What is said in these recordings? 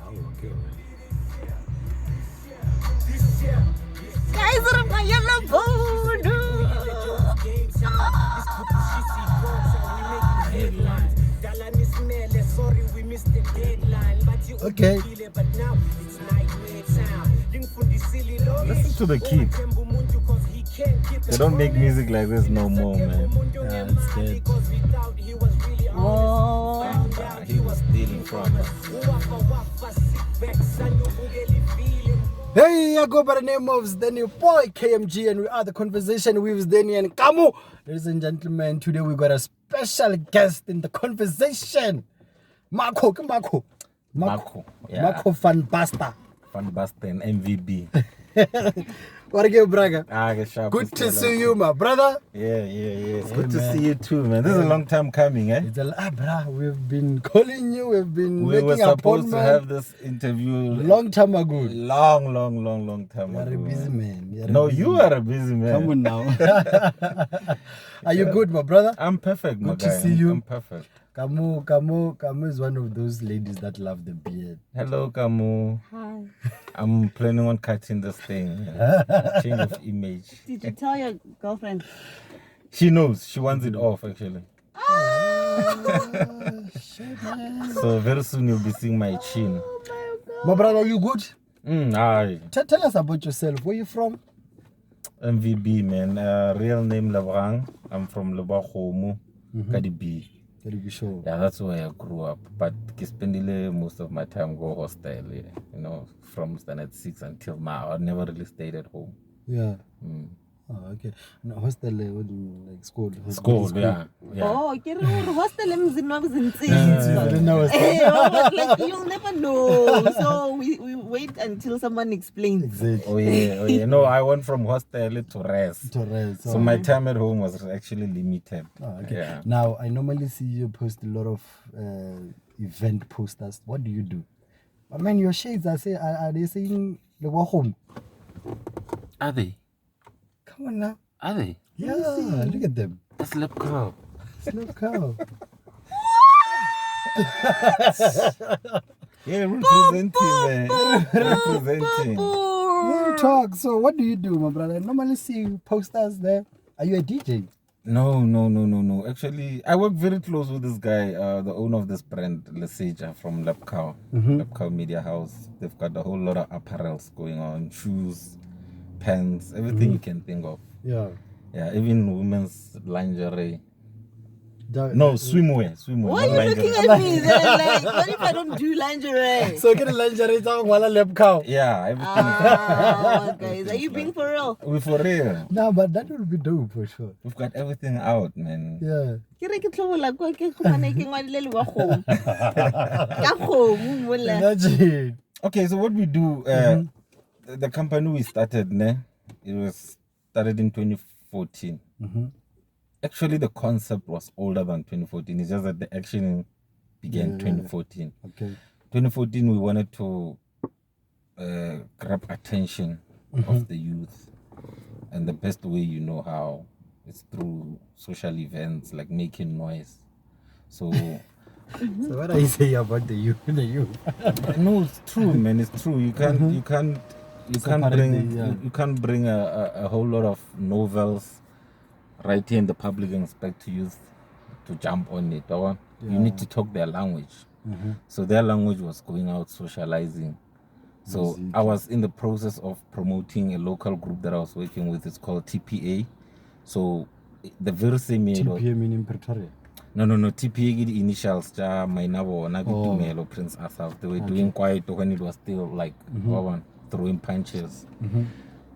okay. Guys, are my yellow phone. Okay. Listen to the kid. They don't make music like this no more, man. Yeah, it's dead. Oh. He was stealing from us. Hey, I go by the name of Sdeni, boy KMG, and we are the conversation with Sdeni and Kamo. Ladies and gentlemen, today we got a special guest in the conversation. Macco, Yeah. Macco Van Busten. Van Busten, MVB. What a good brother. Good To see you, my brother. Yeah. It's good to man. see you too, man. This is a long time coming, eh? It's brah, we've been calling you, we've been We making were supposed appointment to have this interview long time ago. long time You are ago. a busy man. You are a busy man. Come on now. Are you good, my brother? I'm perfect, my Good guy. to see you. I'm perfect. Kamo is one of those ladies that love the beard. Hello, Kamo. Hi. I'm planning on cutting this thing. Change of image. Did you tell your girlfriend? She knows. She wants it off, actually. So very soon you'll be seeing my chin. My brother, you good? Aye. Tell us about yourself. Where you from? MVB, man. Real name Lavrang. I'm from Lebakhomo, Kadibi. Can you show? Yeah, that's where I grew up. But Kispendile, most of my time go hostel. Yeah. You know, from standard 6 until now. I never really stayed at home. Yeah. Oh, okay. No, hostel, what do you like school? School, yeah. Oh, you're hostel Like, you'll never know. So we wait until someone explains. exactly. Oh yeah. No, I went from hostel to rest. To rest. So my time at home was actually limited. Oh, okay. Yeah. Now, I normally see you post a lot of event posters. What do you do? I mean, your shades, are they saying they were home? Are they? Come on now. Are they? Yeah, look at them. A slap cow. Slow cow. Yeah, representing, man. Representing. Real talk. So, what do you do, my brother? I normally see posters there. Are you a DJ? No. Actually, I work very close with this guy, the owner of this brand, Leseja from Lapcow. Lapcow Media House. They've got a whole lot of apparels going on, shoes, pants, everything you can think of. Yeah. Yeah, even women's lingerie. No, Swimwear. Why are you looking at me? They're like, what if I don't do lingerie? So get a lingerie down while I left cow. Yeah, everything. Guys, are you being for real? We for real. No, but that will be dope for sure. We've got everything out, man. Yeah. Imagine. Okay, so what we do, the company we started, it was started in 2014. Actually, the concept was older than 2014. It's just that the action began 2014. Okay. 2014, we wanted to grab attention of the youth. And the best way you know how is through social events, like making noise. So... So what are you saying about the youth? No, it's true, man. It's true. You can't bring a whole lot of novels right here in the public and expect youth to jump on it. You need to talk their language. So their language was going out socializing. So I was in the process of promoting a local group that I was working with. It's called TPA. So the very same year. TPA meaning Pretoria. No. TPA the initials, Mainabo, Nagitumelo, Prince Asaf. They were doing quite when it was still like throwing punches.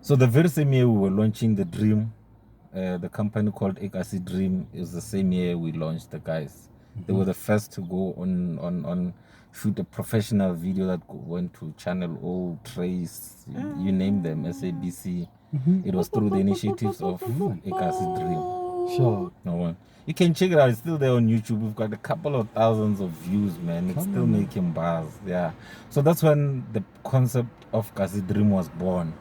So the very same year we were launching the Dream, the company called Akasidream. It was the same year we launched the guys. They were the first to go on shoot a professional video that went to Channel O, Trace, you name them, SABC. It was through the initiatives of Akasidream. Sure. No one. You can check it out. It's still there on YouTube. We've got a couple of thousands of views, man. It's still making buzz. Yeah. So that's when the concept of Akasidream was born.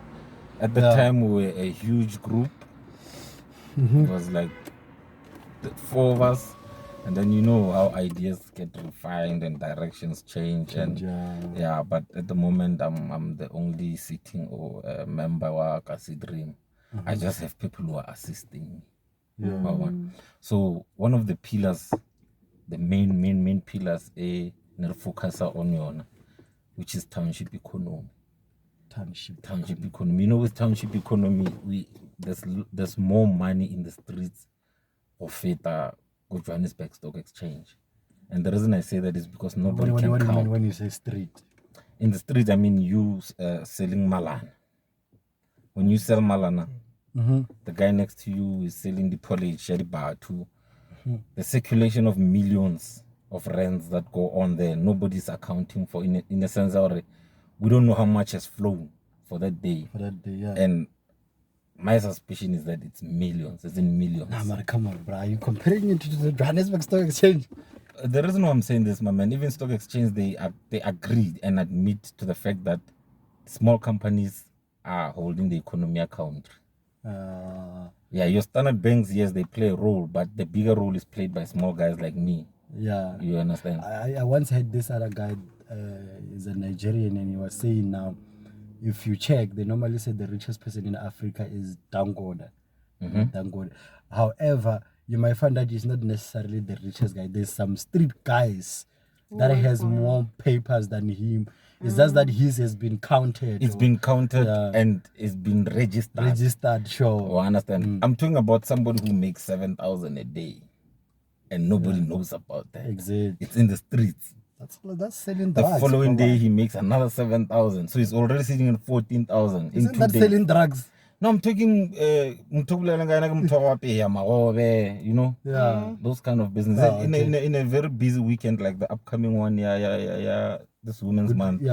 At the time, we were a huge group. It was like the 4 of us. And then you know how ideas get refined and directions change. But at the moment I'm the only sitting or member of Akasidream. I just have people who are assisting me. So one of the pillars, the main pillars, focus on yona, which is township economy. Township economy. You know, with township economy, there's more money in the streets of Johannesburg Stock Exchange. And the reason I say that is because nobody can count. When you say street? In the street, I mean you selling malana. When you sell malana, the guy next to you is selling the porridge, too. The circulation of millions of rands that go on there, nobody's accounting for in a sense already. We don't know how much has flown for that day. And my suspicion is that it's millions, it's in millions. Nah, man, come on, bro. Are you comparing it to the Johannesburg Stock Exchange? The reason why I'm saying this, my man, even Stock Exchange, they agreed and admit to the fact that small companies are holding the economy account. Your standard banks, yes, they play a role, but the bigger role is played by small guys like me. Yeah. You understand? I once had this other guy, he's a Nigerian, and he was saying now, if you check, they normally say the richest person in Africa is Dangote. Dangote. However, you might find that he's not necessarily the richest guy. There's some street guys that has more papers than him. It's just that his has been counted. It's been counted and it's been registered. Registered, sure. Oh, I understand. I'm talking about somebody who makes 7,000 a day and nobody knows about that. Exactly. It's in the streets. That's selling drugs. The following day, he makes another 7,000. So he's already sitting in 14,000 in 2 that days. Selling drugs? No, I'm talking, you know, those kind of business. In a very busy weekend like the upcoming one, this Women's Month,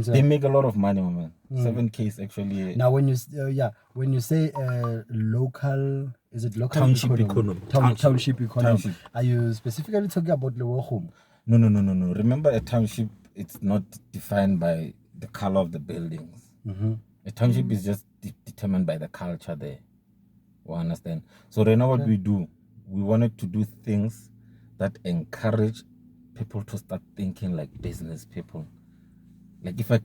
they make a lot of money, man. 7K is actually. Now, when you say local, is it local township economy? Township economy. Are you specifically talking about the home? No. Remember, a township, it's not defined by the color of the buildings. A township is just determined by the culture there. You understand? So right now what we do, we wanted to do things that encourage people to start thinking like business people. Like if you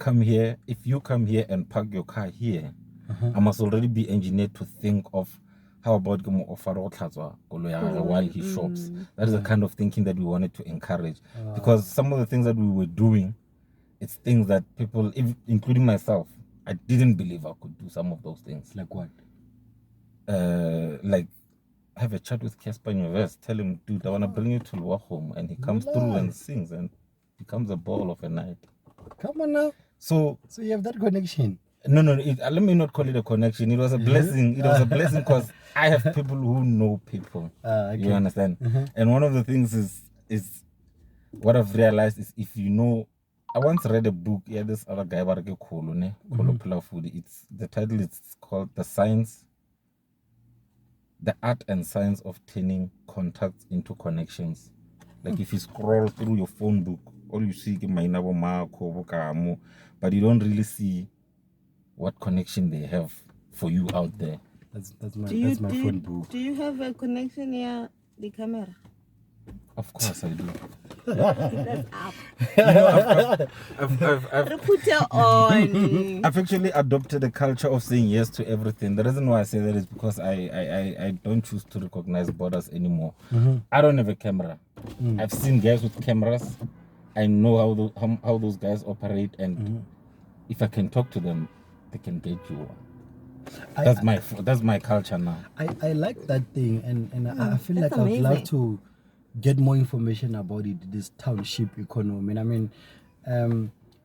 come here and park your car here, I must already be engineered to think of how about while he shops. That is the kind of thinking that we wanted to encourage. Because some of the things that we were doing, it's things that people, including myself, I didn't believe I could do some of those things. Like what? Like have a chat with Casper in your verse, tell him, dude, I want to bring you to home, and he comes through and sings and becomes a ball of a night. Come on now. So you have that connection. No, let me not call it a connection. It was a blessing. It was a blessing because I have people who know people. Okay. You understand? And one of the things is what I've realized is if you know, I once read a book. This other guy, it's the title is called The Art and Science of Turning Contacts into Connections. Like if you scroll through your phone book, all you see is Macco, Kamo, but you don't really see what connection they have for you out there. That's my phone book. Do you have a connection near the camera? Of course I do. That's up. I've Put it on. I've actually adopted a culture of saying yes to everything. The reason why I say that is because I don't choose to recognize borders anymore. I don't have a camera. I've seen guys with cameras. I know how those guys operate, and if I can talk to them, they can get you one. That's my culture now. I like that thing, and I feel like I would love to get more information about it, this township economy. And I mean,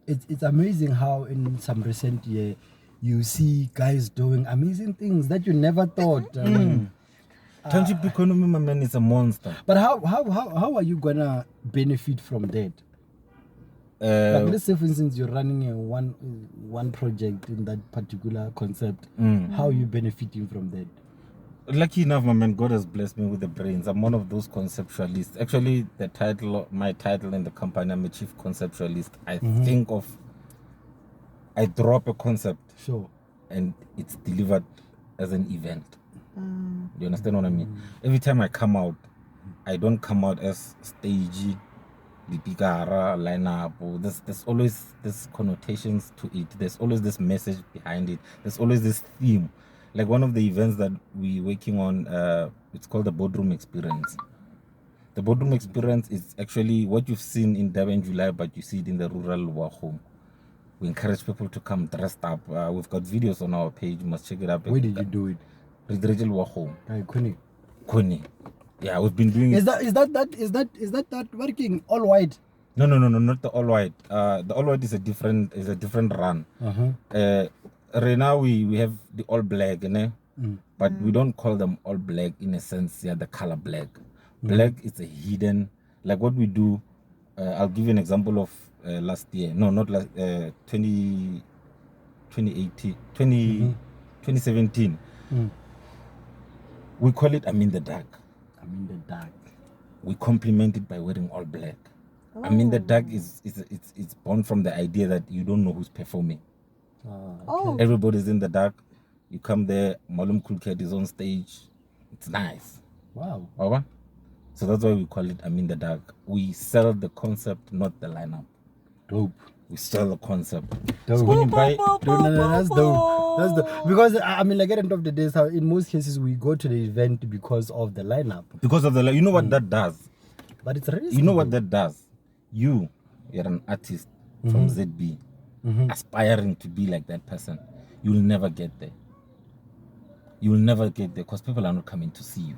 it's amazing how in some recent year you see guys doing amazing things that you never thought. Township economy, my man, is a monster. But how are you gonna benefit from that? Like let's say, for instance, you're running a one project in that particular concept. How are you benefiting from that? Lucky enough, my man, God has blessed me with the brains. I'm one of those conceptualists. Actually, my title in the company, I'm a chief conceptualist. I drop a concept, sure, and it's delivered as an event. Do you understand what I mean? Every time I come out, I don't come out as stagey, the pikara lineup. There's always this connotations to it. There's always this message behind it. There's always this theme. Like one of the events that we're working on, it's called the Boardroom Experience. The Boardroom Experience is actually what you've seen in Durban, July, but you see it in the rural home. We encourage people to come dressed up. We've got videos on our page. You must check it out. Where did you do it? Residential home. Kuni. Yeah, we've been doing it. Is that working all white? No, not the all white. The all white is a different run. Right now we have the all black, but we don't call them all black in a sense. Yeah, the color black. Black is a hidden. Like what we do. I'll give you an example of last year. No, not last. 2017. We call it I'm in the dark. We complement it by wearing all black. I'm in the dark is it's born from the idea that you don't know who's performing. Everybody's in the dark. You come there, Malum Kulket is on stage. It's nice. Wow. Over? So that's why we call it I'm in the dark. We sell the concept, not the lineup. Dope. We sell the concept. Dope. So when you buy, That's dope. That's dope. Because I mean, like at the end of the day, so in most cases we go to the event because of the lineup. because of the, you know what that does. But it's risky. You know what that does. You're an artist from ZB, aspiring to be like that person. You'll never get there. You'll never get there because people are not coming to see you.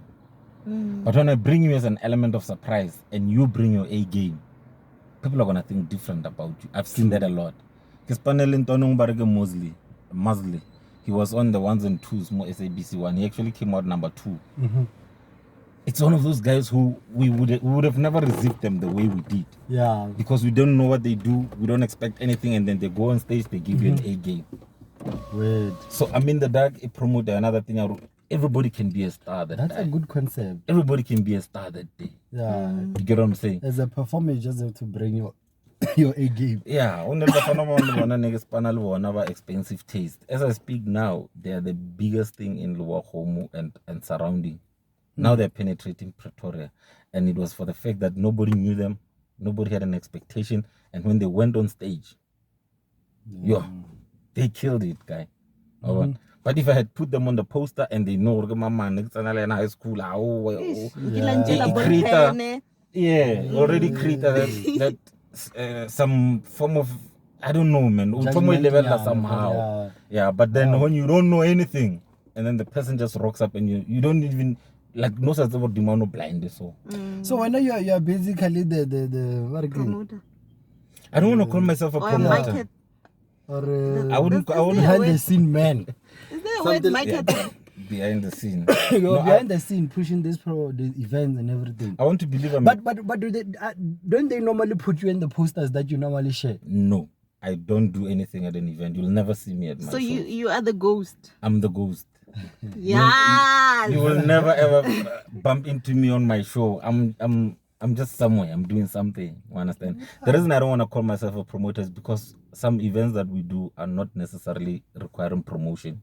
But when I bring you as an element of surprise and you bring your A game, people are gonna think different about you. I've seen that a lot. Because Mosley, he was on the 1s and 2s, more SABC 1. He actually came out number 2. It's one of those guys who we would have never received them the way we did. Yeah. Because we don't know what they do, we don't expect anything, and then they go on stage, they give you an A game. Weird. So I'm in the dark, it promoted another thing. Everybody can be a star that That's day. a good concept. Everybody can be a star that day. Yeah. You get what I'm saying? As a performer, you just have to bring your your A game. Yeah, expensive taste. As I speak now, they are the biggest thing in Luwahomu and surrounding. Now they're penetrating Pretoria. And it was for the fact that nobody knew them, nobody had an expectation. And when they went on stage, they killed it, guy. But if I had put them on the poster and they know Mama it's an high school, already created that some form of, I don't know, man. Somehow. Yeah, but then when you don't know anything, and then the person just rocks up and you don't even like no such about demand blind. So I know you're basically the promoter. I don't want to call myself a promoter. Or I wouldn't behind the scene man. Is there a word market? Behind the scene. You're behind the scene pushing the events and everything. I want to believe But don't they normally put you in the posters that you normally share? No, I don't do anything at an event. You'll never see me at my So shows. you are the ghost. I'm the ghost. Yeah. You will never ever bump into me on my show. I'm just somewhere. I'm doing something. You understand? The reason I don't want to call myself a promoter is because some events that we do are not necessarily requiring promotion.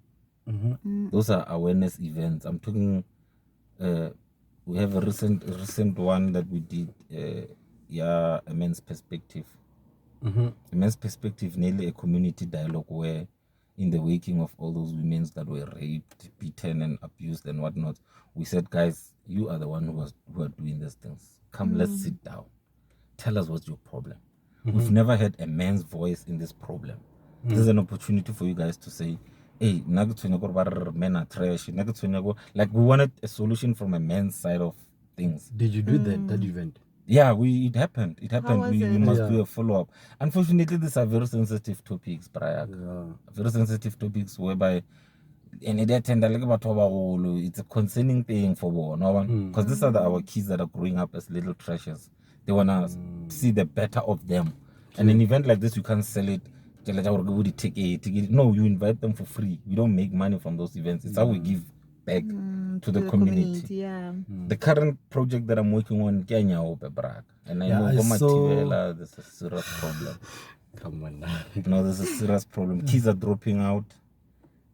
Those are awareness events. I'm talking. We have a recent one that we did. A men's perspective. A men's perspective, nearly a community dialogue where, in the waking of all those women that were raped, beaten, and abused and whatnot, we said, guys, you are the one who are doing these things. Come, let's sit down. Tell us what's your problem. We've never had a man's voice in this problem. This is an opportunity for you guys to say, hey, men are trash. Like, we wanted a solution from a man's side of things. Did you do that event? Yeah, it happened. It happened. We must do a follow-up. Unfortunately, these are very sensitive topics, Brian. Very sensitive topics whereby it's a concerning thing for one. Because these are our kids that are growing up as little treasures. They want to see the better of them. And an event like this, you can't sell it. No, you invite them for free. We don't make money from those events. It's how we give back to the community. The current project that I'm working on, nyaope, and I know there's a serious problem. Come on now. No, there's a serious problem. Kids are dropping out.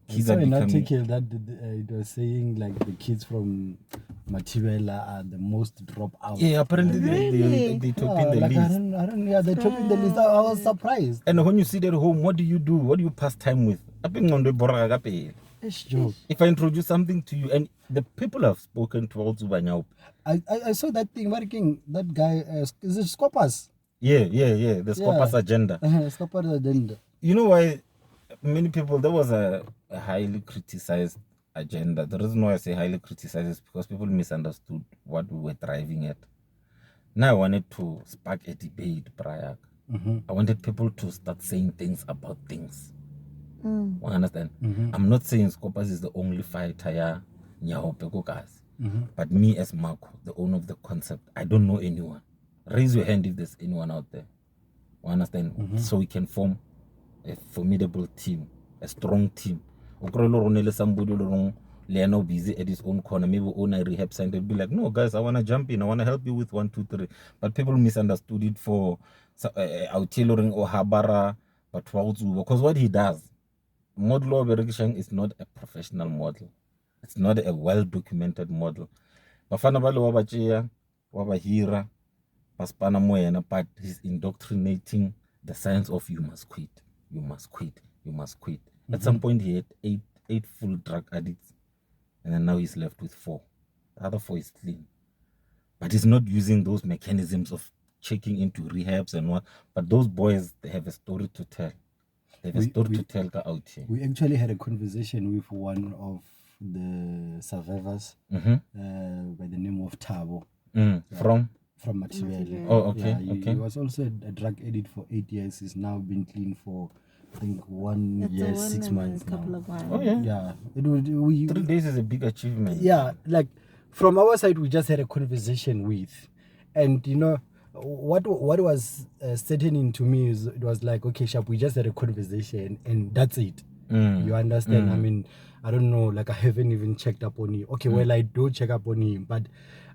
Kids are becoming... an article that it was saying like the kids from Matibela are the most drop out. Yeah, apparently they top in the like list. I don't yeah, they top in the list. I was surprised. And when you sit at home, what do you do? What do you pass time with? It's joke. If I introduce something to you, and the people have spoken to also by now. I saw that thing working. That guy is it skopaz? Yeah. The skopaz agenda. Skopaz agenda. You know why many people, there was a highly criticized agenda. The reason why I say highly criticized is because people misunderstood what we were driving at. Now I wanted to spark a debate, Prayak. I wanted people to start saying things about things. You understand? I'm not saying skopaz is the only fighter, nyaope, guys. But me as Macco, the owner of the concept, I don't know anyone. Raise your hand if there's anyone out there. You understand? So we can form a formidable team, a strong team. Somebody Leano busy at his own corner, maybe own a rehab center, be like, no guys, I want to jump in, I want to help you with 1, 2, 3. But people misunderstood it for tailoring or habara, but because what he does, model of Berikishang is not a professional model. It's not a well-documented model. Bafana bale wabachia, wabahira, paspana moyena, but he's indoctrinating the science of you must quit, you must quit, you must quit. At some point he had eight full drug addicts, and then now he's left with 4. The other 4 is clean. But he's not using those mechanisms of checking into rehabs and what. But those boys, they have a story to tell. They have a story to tell out here. We actually had a conversation with one of the survivors by the name of Tabo. From Matibele. Oh, okay. He was also a drug addict for 8 years. He's now been clean for, I think, 1 year, 6 months now. Couple of months. Oh, yeah. Yeah. 3 days is a big achievement. Yeah, like from our side, we just had a conversation with, and you know, what was setting to me is it was like, okay, Sharp, we just had a conversation and that's it. You understand? I mean, I don't know, like I haven't even checked up on him. Okay, well, I do check up on him, but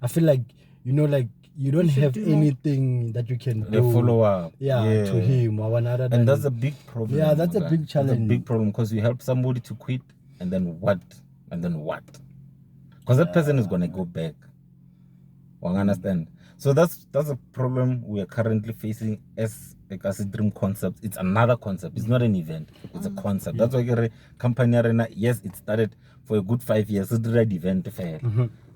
I feel like, you know, like you don't have anything that you can do. Follow up. To him or another. And that's a big problem. Yeah, that's a big challenge. That's a big problem because you help somebody to quit and then what? And then what? Because that person is going to go back. You understand? So that's a problem we are currently facing as a Akasidream concept. It's another concept. It's not an event. It's a concept. That's why the company arena, yes, it started for a good 5 years. It's the event fair.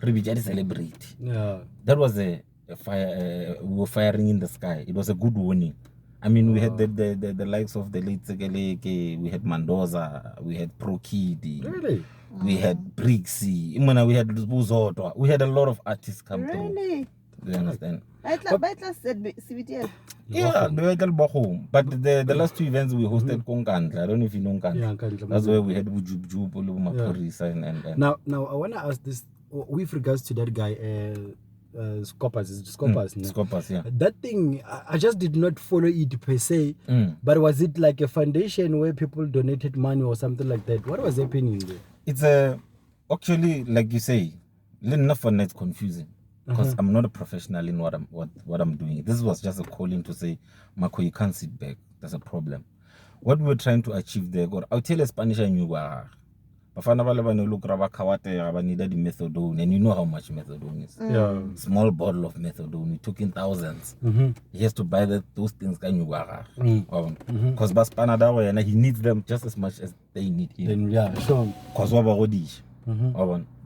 We celebrate. Yeah. That was a fire. We were firing in the sky. It was a good warning. I mean, we had the likes of the late Segeleke, we had Mendoza, we had Pro Kid, Really? We had Brixie, we had Buzotwa. We had a lot of artists come through. Really? Do you understand? By class said CBTL. Yeah, they were all home. But the last 2 events we hosted Konkandla. I don't know if you know Konkandla. Yeah, Nkandla. That's where we had Bujubjub, Maporisa, and Now I want to ask this with regards to that guy, Skopaz. Is it Skopaz? Skopaz, yeah. That thing, I just did not follow it per se. But was it like a foundation where people donated money or something like that? What was happening there? It's actually, like you say, enough for it's confusing. Because I'm not a professional in what I'm doing. This was just a calling to say, Macco, you can't sit back. That's a problem. What we're trying to achieve there, I'll tell a Spanish and you are. Needed the methadone, and you know how much methadone is. Yeah. Small bottle of methadone, we took in thousands. He has to buy those things. Because he needs them just as much as they need him. Then, yeah, sure.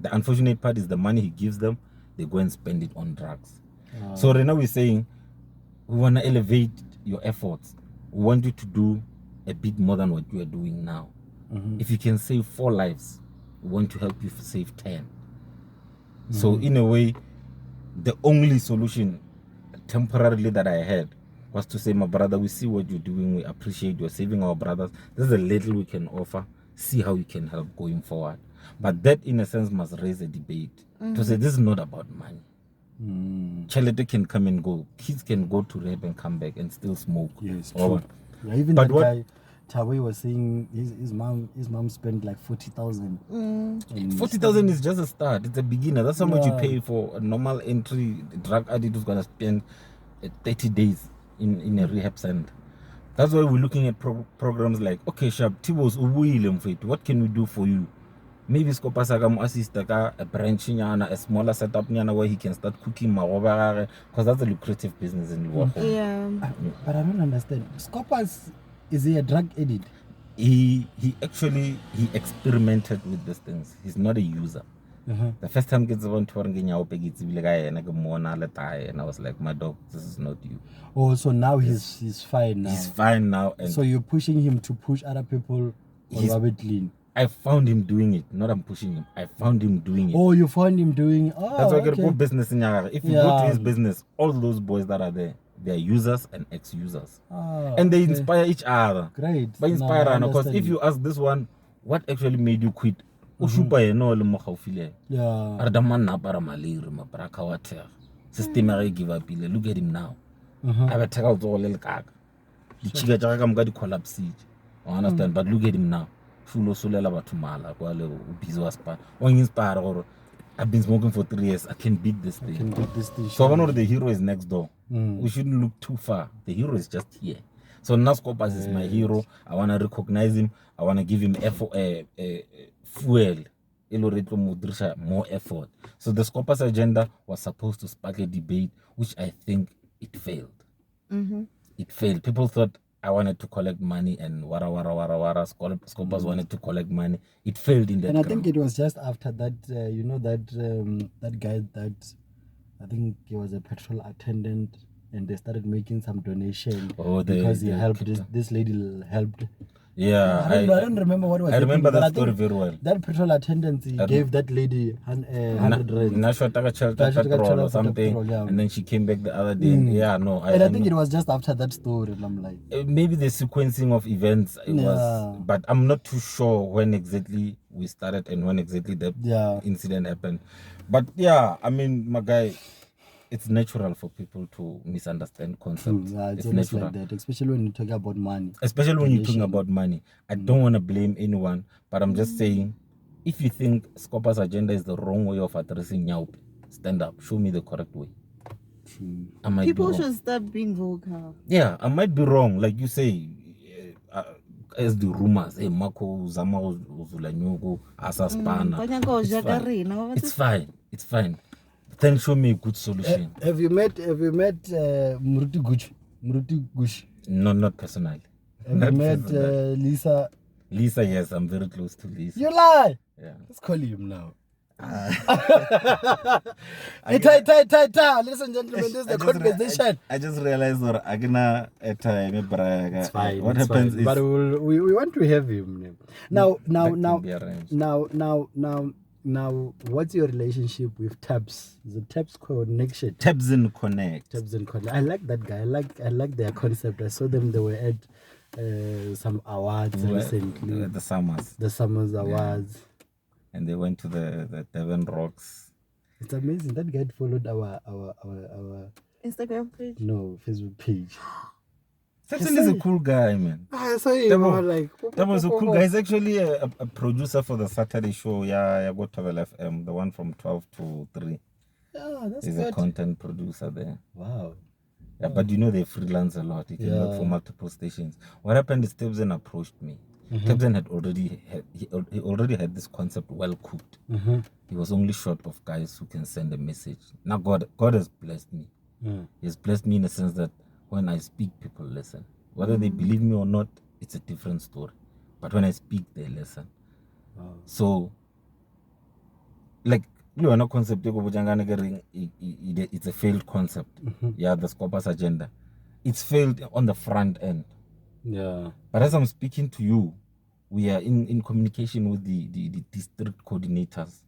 The unfortunate part is the money he gives them, they go and spend it on drugs. So right now we're saying we want to elevate your efforts. We want you to do a bit more than what you are doing now. If you can save 4 lives, we want to help you save 10. So in a way, the only solution temporarily that I had was to say, my brother, we see what you're doing. We appreciate you're saving our brothers. There's a little we can offer. See how you can help going forward. But that, in a sense, must raise a debate to say this is not about money. Charity can come and go. Kids can go to rehab and come back and still smoke. Yes, true. Yeah, even but that guy, Tawe was saying his mom spent like 40,000. 40,000 is just a start. It's a beginner. That's how much you pay for a normal entry drug addict who's gonna spend 30 days in a rehab center. That's why we're looking at programs like, okay, Sharp, Tibos, what can we do for you? maybe skopaz a ka mo assist ka a branch nyana, a smaller setup nyana where he can start cooking magoba, because that's a lucrative business in Luogo. Yeah. But I don't understand. Skopaz, is he a drug addict? He experimented with these things. He's not a user. The first time kids want to nyaope and I was like, my dog, this is not you. Oh, so now he's fine now. He's fine now. And so you're pushing him to push other people or rub it clean? I found him doing it. Not I'm pushing him. I found him doing it. Oh, you found him doing it. Oh, that's why I okay. get good business in Yaga. If you go to his business, all those boys that are there, they are users and ex-users. And they inspire each other. Great. But inspire, because if you ask this one, what actually made you quit? Yeah. System give up. Look at him now. I will take out all the cag. The chica jagam collapse. I understand, but look at him now. Full solela batumala, or I've been smoking for 3 years. I can beat this thing. So one of the hero is next door. We shouldn't look too far. The hero is just here. So now skopaz is my hero. I want to recognize him. I want to give him fuel. More effort. So the skopaz agenda was supposed to spark a debate, which I think it failed. It failed. People thought I wanted to collect money and wara. Skopaz wanted to collect money. It failed in that. And I think it was just after that, that guy that I think he was a petrol attendant, and they started making some donation because he helped. This lady helped. Yeah, I don't remember what was. I remember that story very well. That petrol attendant gave that lady 100 rand. Petrol or something, and then she came back the other day. Yeah, no. I think it was just after that story. And I'm like, maybe the sequencing of events was, but I'm not too sure when exactly we started and when exactly that incident happened. But yeah, I mean, my guy, it's natural for people to misunderstand concepts. It's natural like that, especially when you're talking about money. Especially when you're talking about money. I don't want to blame anyone, but I'm just saying, if you think skopaz agenda is the wrong way of addressing nyaope, stand up, show me the correct way. People should stop being vocal. Yeah, I might be wrong, like you say. As the rumors, Macco Zama Zulanyugo, Asaspana. It's fine. Then show me a good solution. Have you met Muruti Gush? No, not personally. Have you met Lisa? Lisa, yes, I'm very close to Lisa. You lie. Yeah. Let's call him now. Ladies and gentlemen, this is the conversation. I just realized that Agna at it's fine. What happens is, but we want to have him now. Now, what's your relationship with Tabs? The Tabs connection. Tebzen Connect. I like that guy. I like their concept. I saw them. They were at some awards recently. The Summers. The Summers Awards. And they went to the Devon Rocks. It's amazing. That guy followed our Instagram page. No, Facebook page. Tebzen is a cool guy, man. I saw him. That was a cool guy. He's actually a producer for the Saturday show. Yeah, go to the FM, the one from 12 to 3. Yeah, that's He's good. a content producer there. Wow. Yeah, but you know they freelance a lot. He can work for multiple stations. What happened is Tebzen approached me. Tebzen had already had this concept well cooked. He was only short of guys who can send a message. Now God has blessed me. He has blessed me in the sense that when I speak, people listen. Whether they believe me or not, it's a different story. But when I speak, they listen. So, like, you know, concept it's a failed concept. Yeah, the skopaz agenda. It's failed on the front end. Yeah. But as I'm speaking to you, we are in communication with the district coordinators.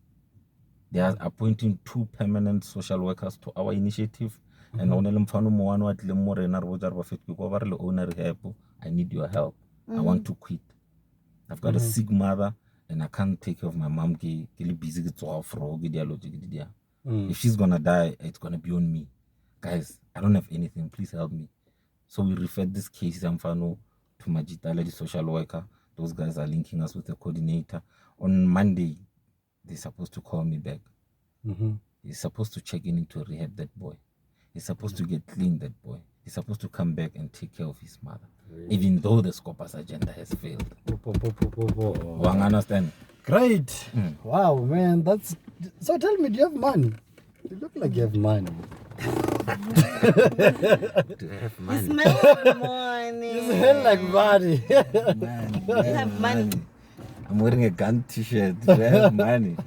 They are appointing 2 permanent social workers to our initiative. And I need your help. I want to quit. I've got a sick mother and I can't take care of my mom. If she's gonna die, it's gonna be on me. Guys, I don't have anything. Please help me. So we referred this case to Majitala, the social worker. Those guys are linking us with the coordinator. On Monday, they're supposed to call me back. He's supposed to check into rehab that boy. He's supposed to get clean, that boy. He's supposed to come back and take care of his mother. Even though the skopaz agenda has failed. Understand? Great. Wow, man. That's so. Tell me, do you have money? You look like you have money. Do I have You money? smell like money. You smell like money. Man, You have money. I'm wearing a gun t-shirt. Do I have money?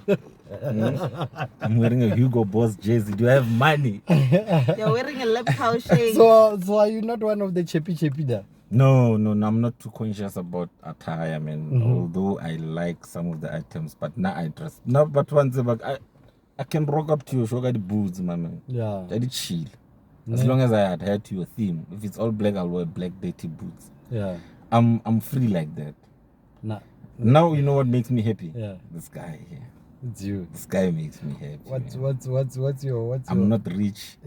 I'm wearing a Hugo Boss jersey. Do I have money? You're wearing a lip pouch shade. So are you not one of the cheppy there? No, I'm not too conscious about attire, man. Although I like some of the items, but now I dress. No, but once I can rock up to your show, the boots, my man. Yeah. I did chill. As long as I adhere to your theme. If it's all black, I'll wear black dirty boots. Yeah. I'm free like that. Nah. Now you know what makes me happy? Yeah. This guy here. It's you. This guy makes me happy. What's your I'm not rich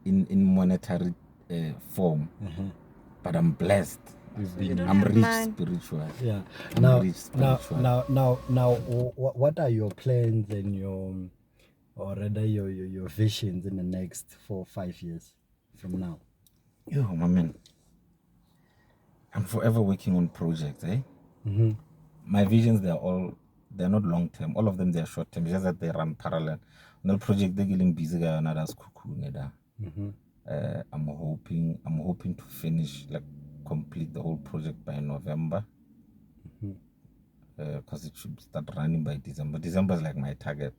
in monetary form, but I'm blessed. You don't I'm have rich money. spiritual. Yeah. I'm rich spiritual. Now, what are your plans and your visions in the next 4 or 5 years from now? Yo, my man. I'm forever working on projects, eh? My visions, they're not long term. All of them, they're short term. Just that they run parallel. No project they're getting busy. I'm hoping to finish, like, complete the whole project by November. Because it should start running by December. December is like my target.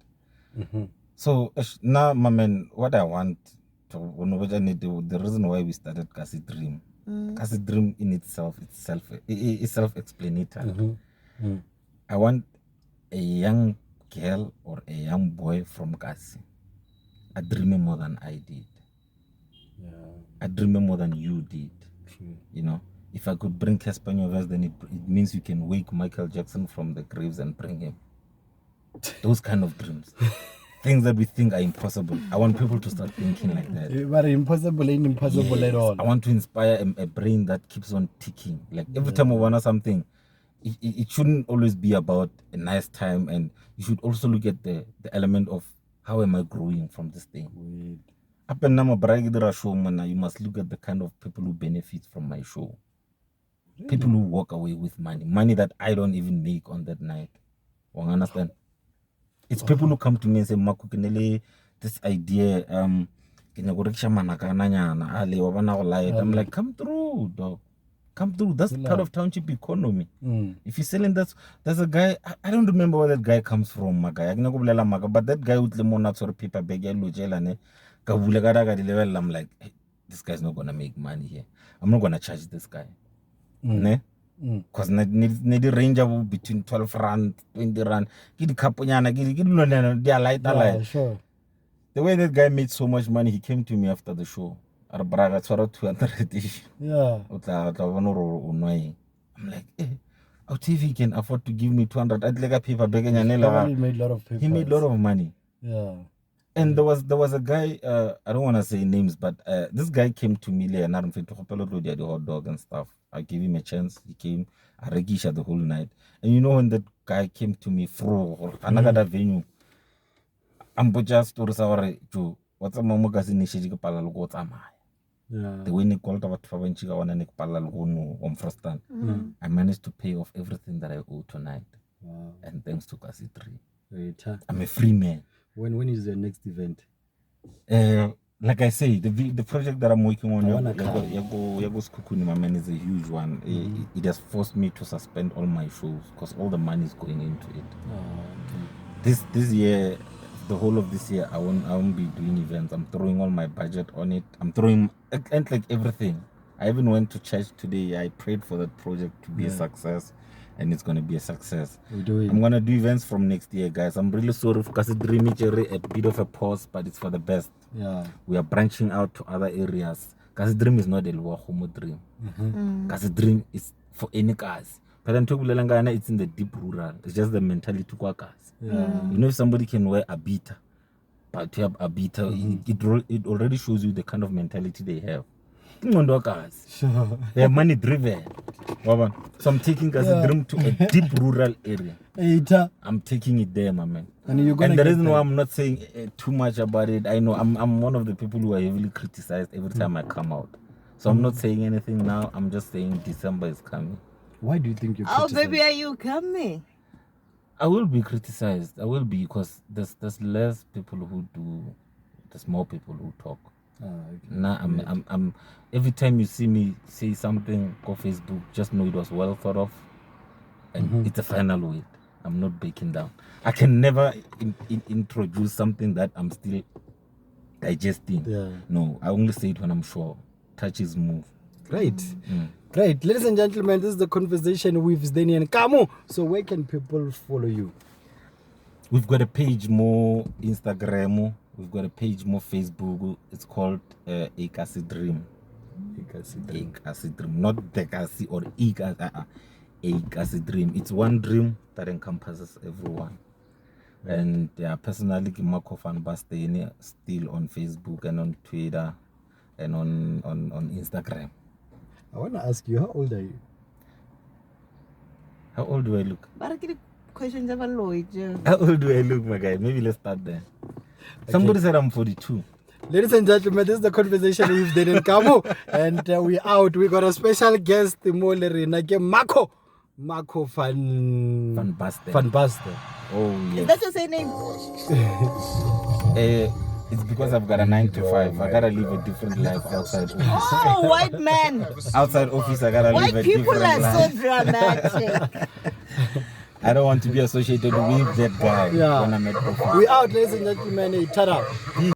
So now, my man, what I want to, the reason why we started Akasidream. Akasidream in itself, it's self-explanatory. I want a young girl or a young boy from Casa. I dream more than I did. Yeah. I dream more than you did. True. You know, if I could bring Caspanyoverse, then it means you can wake Michael Jackson from the graves and bring him. Those kind of dreams. Things that we think are impossible. I want people to start thinking like that. But impossible ain't impossible at all. I want to inspire a brain that keeps on ticking. Like every time I want something, it shouldn't always be about a nice time, and you should also look at the element of how am I growing from this thing. Up and now, show, man, you must look at the kind of people who benefit from my show. People who walk away with money that I don't even make on that night. You understand? It's people who come to me and say, Macco, this idea, I'm like, come through, dog. Come through. That's part of township economy. If you're selling that, there's a guy, I don't remember where that guy comes from, but that guy with the monarchs or paper bag, I'm like, hey, this guy's not gonna make money here. I'm not gonna charge this guy. Because need range of between 12 rand, 20 rand. Get the caponyana, get light. Sure. The way that guy made so much money, he came to me after the show. Yeah. I'm like, our TV can afford to give me 200. I'd like a paper bag. He made a lot of papers. He made a lot of money. Yeah. And there was a guy, I don't want to say names, but this guy came to me and I'm to the hot dog and stuff. I gave him a chance. He came, I regisha the whole night. And you know when that guy came to me for another venue, I'm just to what's a magazine the way they called about on first time. I managed to pay off everything that I owe tonight. Wow. And thanks to Akasidream. I'm a free man. When is the next event? Like I say, the project that I'm working on, Yago's Kukuni, my man, is a huge one. It has forced me to suspend all my shows because all the money is going into it. This year, the whole of this year, I won't be doing events. I'm throwing all my budget on it. I'm throwing like everything. I even went to church today. I prayed for that project to be a success. And it's going to be a success. I'm going to do events from next year, guys. I'm really sorry for Akasidream, a bit of a pause, but it's for the best. Yeah. We are branching out to other areas. Akasidream is not a Luahomo dream. Akasidream is for any guys. But then it's in the deep rural. It's just the mentality to guys. You know, if somebody can wear a beta, but to have a beta, it already shows you the kind of mentality they have. They are money driven. So I'm taking Akasidream to a deep rural area. I'm taking it there, my man. And the reason why I'm not saying too much about it, I know I'm one of the people who are heavily criticized every time I come out. So I'm not saying anything now. I'm just saying December is coming. Why do you think you're criticized? Oh, baby, are you coming? I will be criticized. I will be, because there's less people who do, there's more people who talk. Okay. Now I'm every time you see me say something on Facebook, just know it was well thought of, and it's a final word. I'm not breaking down. I can never introduce something that I'm still digesting. Yeah. No, I only say it when I'm sure. Touches move. Great. Great. Ladies and gentlemen, this is the conversation with Sdeni and Kamo. So where can people follow you? We've got a page more Instagram. We've got a page more Facebook. It's called Akasidream. Akasidream. Not the Kasi or Akasidream. It's one dream that encompasses everyone. Right. And personally, Macco Van Busten, still on Facebook and on Twitter and on Instagram. I want to ask you, how old are you? How old do I look? Questions about Lloyd. How old do I look, my guy? Maybe let's start there. Okay. Somebody said I'm 42. Ladies and gentlemen, this is the conversation with Sdeni and Kamo. And we out. We got a special guest, Macco Van Busten. Oh, yes. Is that your surname? It's because I've got a 9 to 5. I gotta live a different life outside office. Oh, white man. Outside office, I gotta live a different life. White people are so dramatic. I don't want to be associated with that guy when I'm at office. We out, ladies and gentlemen. Ta-da.